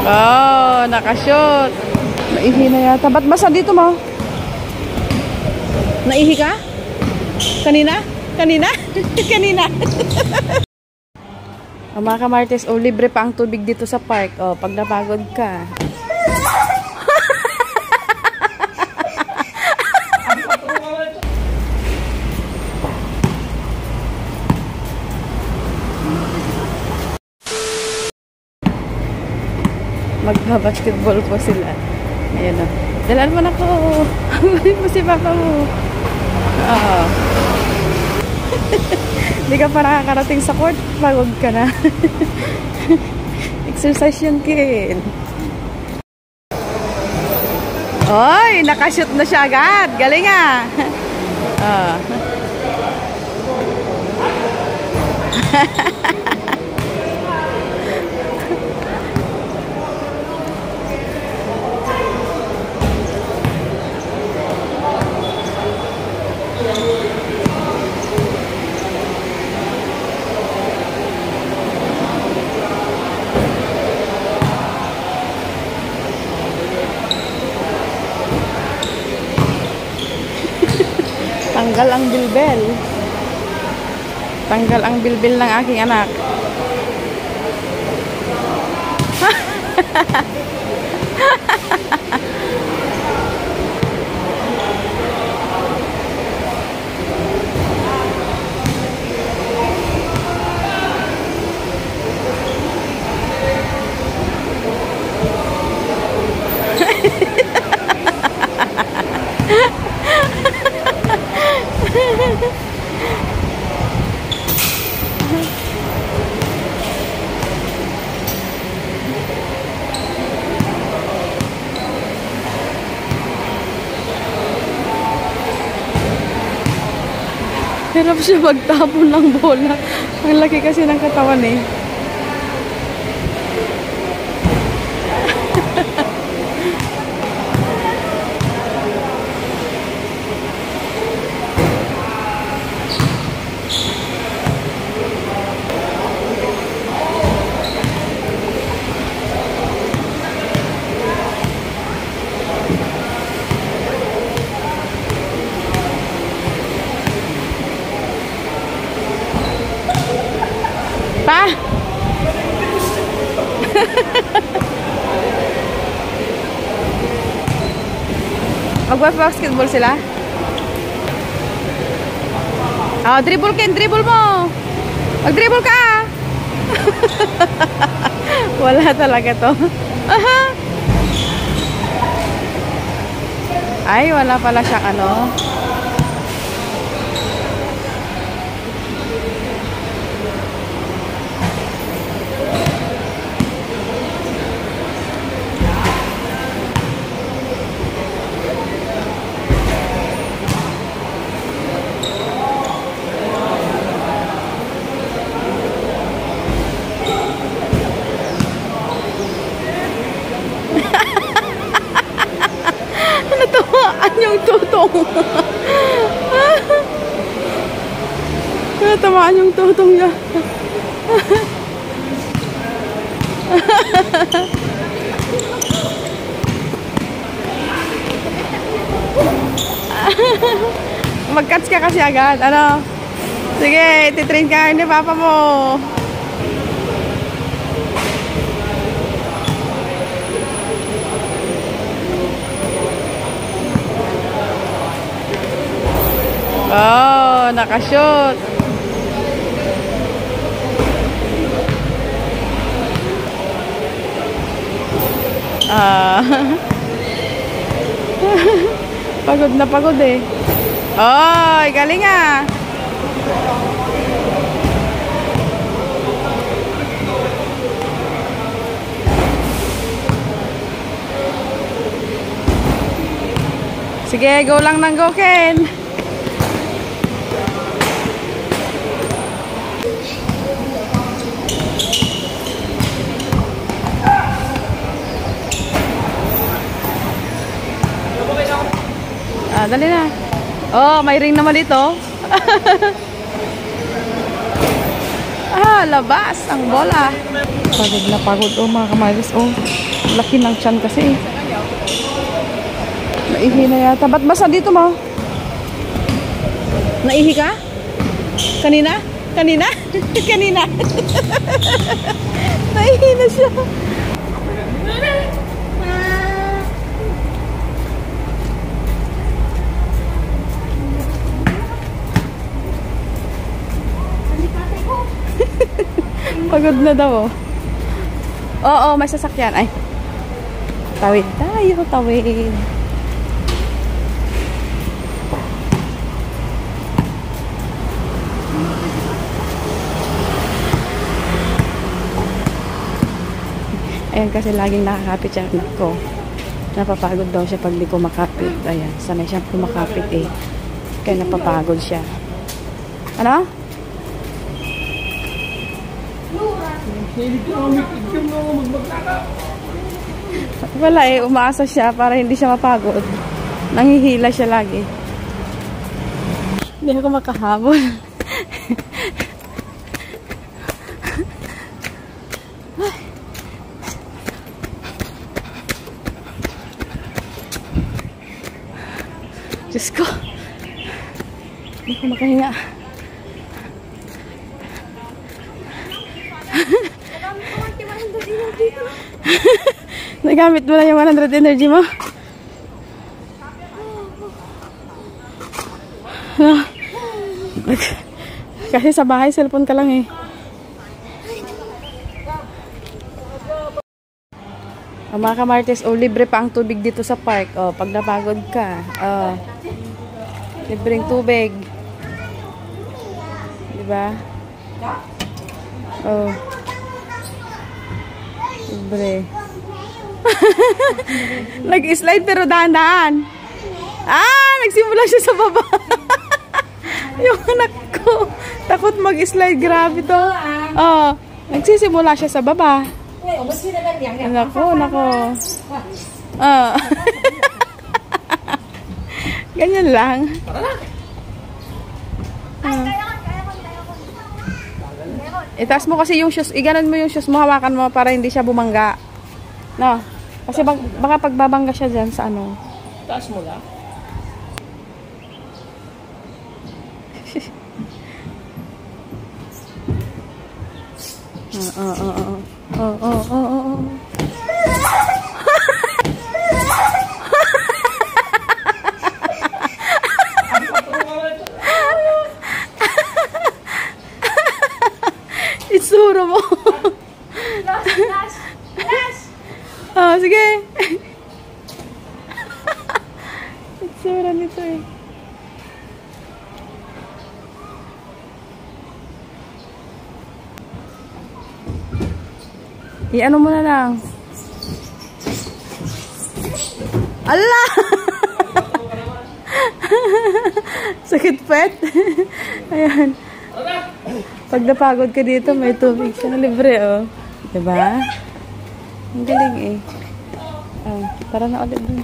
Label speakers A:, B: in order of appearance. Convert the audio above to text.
A: Oh, nakashoot. Naihi na yata. Ba't basa dito mo? Naihi ka? Kanina? Kanina? Kanina? Oh, mga kamartes, oh, libre pa ang tubig dito sa park. Oh, pag napagod ka. Magpa-basketball po sila. Ayan o. Dalaan mo na ko. Hangulin mo si papa mo. Oo. Hindi ka pa nakakarating sa court. Pagod ka na. Exercise yun, Ken. Oy, nakashoot na siya agad. Galing ah. Oo. Tanggal ang bilbil. Tanggal ang bilbil ng aking anak. Hirap siya magtapon ng bola. Ang laki kasi ng katawan eh. Pa! Mag-basketball sila? Oh, dribble Ken, dribble mo! Mag-dribble ka! Wala talaga to. Aha! Ay, wala pala siyang ano. Natuwaan yung tutong. Natamaan yung tutong niya. Mag-catch ka kasi agad. Ano? Sige, titrain ka ni papa mo. Oh, nakashoot. Ah. Pagod na pagod eh. Oh, galing ah. Sige, go lang ng go, Ken. Ah, dali na. Oh, may ring naman dito. Ah. Labas ang bola. Pagod na pagod. Oh, mga kamaris. Oh, laki ng tiyan kasi. Naihi na yata. Ba't basa dito mo? Naihi ka? Kanina? Kanina? Kanina? Naihi na siya. Pagod na daw. Oo, may sasakyan. Ay. Tawid tayo, tawid. Ayan kasi laging nakakapit siya anak ko. Napapagod daw siya pag di ko makapit. Ayan, sanay siya kumakapit eh. Kaya napapagod siya. Ano? Wala eh, umaasa siya para hindi siya mapagod. Nanghihila siya lagi. Hindi ako makahabol. Diyos ko. Hindi ko makahinga. Nagamit mo na yung 100 energy mo? Kasi sa bahay, cellphone ka lang eh. Oh, mga kamartes, libre pa ang tubig dito sa park. Oh, pag napagod ka, libreng tubig. Diba? Oh. Libre. Nag-slide pero dahan-dahan. Nagsimula siya sa baba. Yung anak ko, takot mag-slide. Grabe to. Nagsisimula siya sa baba. Nako. Ganyan lang. Itaas mo kasi yung shoes. Iganon mo yung shoes mo, hawakan mo para hindi siya bumangga. No? Kasi baka pagbabangga siya dyan sa ano.
B: Taas mo lang.
A: Itsura mo. Sige. Itsura nito eh. I-ano mo na lang. Allah! Sakit pet. Ayan. Pag napagod ka dito, may tubig siya na libre, oh. Diba? Ang galing, eh. Tara na ulit dun.